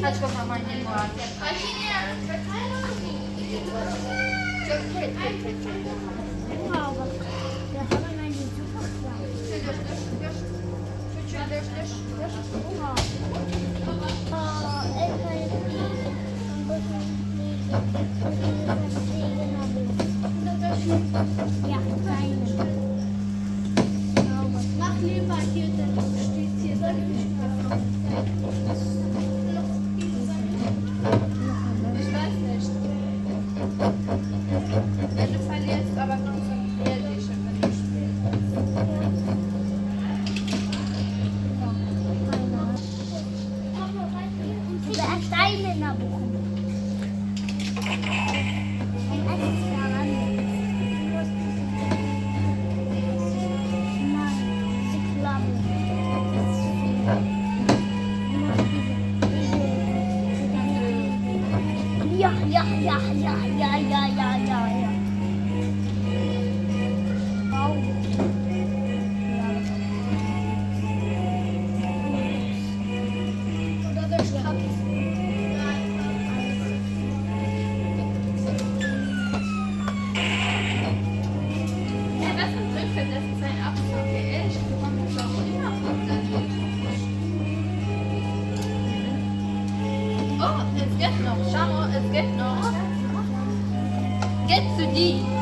Hadi bakalım annem var. Ja, kleine. Mach lieber hier, dann steht hier. Soll ich mich mal Ich weiß nicht. Wenn du verlierst, aber konzentrier dich, wenn du spielst. Über Steine in der Buche. Ja. Wow. Oder der Strand. Ja, das ist Griffin, das ist ein Abzug. Ich bekomme das auch immer von der Oh, es geht noch. Schau, es geht noch. Geht zu die.